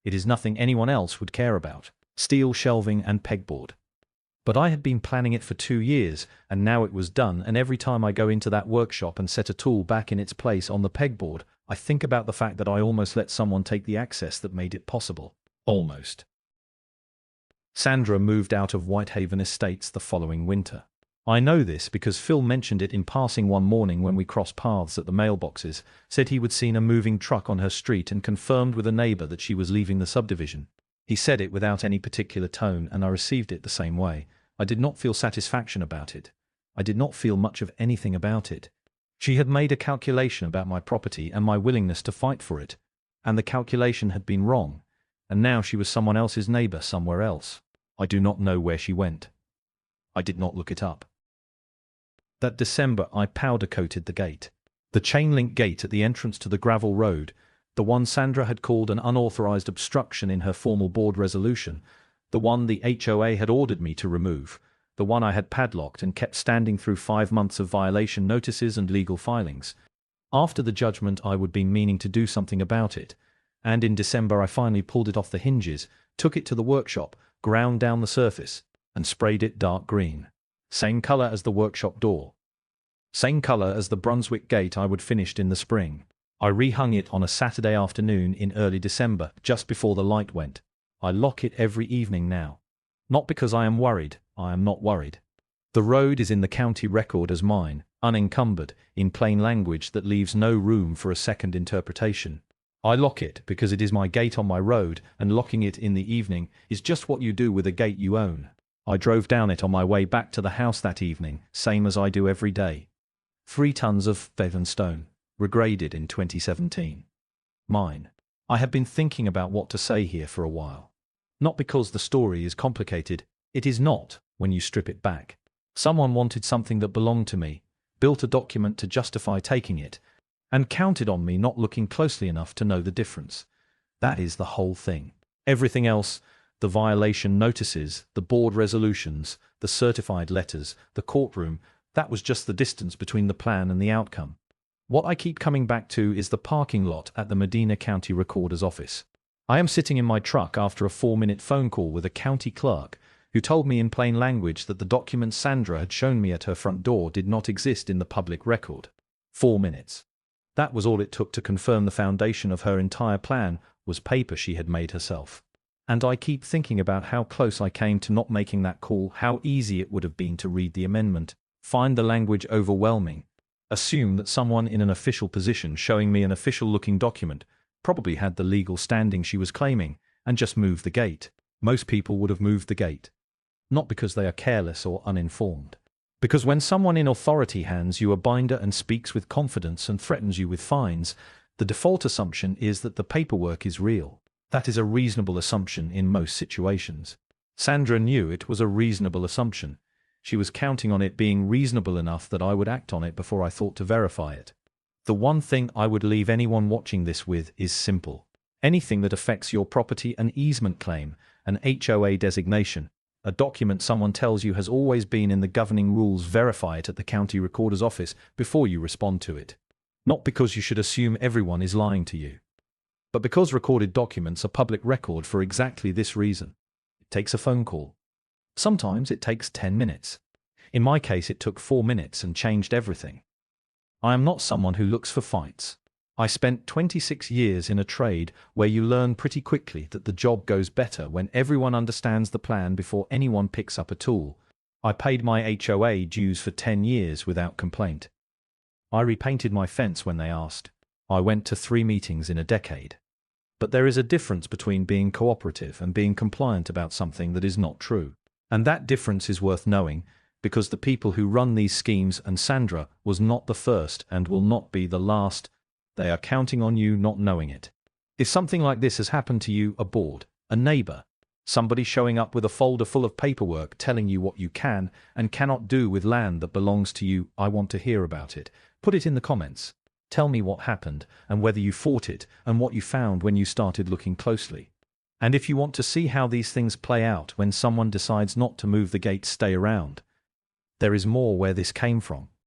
It is nothing anyone else would care about. Steel shelving and pegboard. But I had been planning it for 2 years, and now it was done, and every time I go into that workshop and set a tool back in its place on the pegboard, I think about the fact that I almost let someone take the access that made it possible. Almost. Sandra moved out of Whitehaven Estates the following winter. I know this because Phil mentioned it in passing one morning when we crossed paths at the mailboxes, said he would seen a moving truck on her street and confirmed with a neighbour that she was leaving the subdivision. He said it without any particular tone and I received it the same way. I did not feel satisfaction about it. I did not feel much of anything about it. She had made a calculation about my property and my willingness to fight for it, and the calculation had been wrong, and now she was someone else's neighbour somewhere else. I do not know where she went. I did not look it up. That December I powder-coated the gate. The chain-link gate at the entrance to the gravel road, the one Sandra had called an unauthorized obstruction in her formal board resolution, the one the HOA had ordered me to remove, the one I had padlocked and kept standing through 5 months of violation notices and legal filings. After the judgment I would be meaning to do something about it, and in December I finally pulled it off the hinges, took it to the workshop, ground down the surface, and sprayed it dark green. Same colour as the workshop door. Same colour as the Brunswick gate I would finished in the spring. I rehung it on a Saturday afternoon in early December, just before the light went. I lock it every evening now. Not because I am worried, I am not worried. The road is in the county record as mine, unencumbered, in plain language that leaves no room for a second interpretation. I lock it because it is my gate on my road, and locking it in the evening is just what you do with a gate you own. I drove down it on my way back to the house that evening, same as I do every day. 3 tons of Devon stone, regraded in 2017. Mine. I have been thinking about what to say here for a while. Not because the story is complicated, it is not, when you strip it back. Someone wanted something that belonged to me, built a document to justify taking it, and counted on me not looking closely enough to know the difference. That is the whole thing. Everything else, the violation notices, the board resolutions, the certified letters, the courtroom, that was just the distance between the plan and the outcome. What I keep coming back to is the parking lot at the Medina County Recorder's office. I am sitting in my truck after a 4-minute phone call with a county clerk who told me in plain language that the documents Sandra had shown me at her front door did not exist in the public record. 4 minutes. That was all it took to confirm the foundation of her entire plan was paper she had made herself. And I keep thinking about how close I came to not making that call, how easy it would have been to read the amendment, find the language overwhelming, assume that someone in an official position showing me an official-looking document probably had the legal standing she was claiming, and just move the gate. Most people would have moved the gate. Not because they are careless or uninformed. Because when someone in authority hands you a binder and speaks with confidence and threatens you with fines, the default assumption is that the paperwork is real. That is a reasonable assumption in most situations. Sandra knew it was a reasonable assumption. She was counting on it being reasonable enough that I would act on it before I thought to verify it. The one thing I would leave anyone watching this with is simple. Anything that affects your property, an easement claim, an HOA designation, a document someone tells you has always been in the governing rules, verify it at the county recorder's office before you respond to it. Not because you should assume everyone is lying to you, but because recorded documents are public record for exactly this reason. It takes a phone call. Sometimes it takes 10 minutes. In my case, it took 4 minutes and changed everything. I am not someone who looks for fights. I spent 26 years in a trade where you learn pretty quickly that the job goes better when everyone understands the plan before anyone picks up a tool. I paid my HOA dues for 10 years without complaint. I repainted my fence when they asked. I went to 3 meetings in a decade. But there is a difference between being cooperative and being compliant about something that is not true. And that difference is worth knowing, because the people who run these schemes, and Sandra was not the first and will not be the last, they are counting on you not knowing it. If something like this has happened to you, a board, a neighbor, somebody showing up with a folder full of paperwork telling you what you can and cannot do with land that belongs to you, I want to hear about it. Put it in the comments. Tell me what happened and whether you fought it and what you found when you started looking closely. And if you want to see how these things play out when someone decides not to move the gate, stay around. There is more where this came from.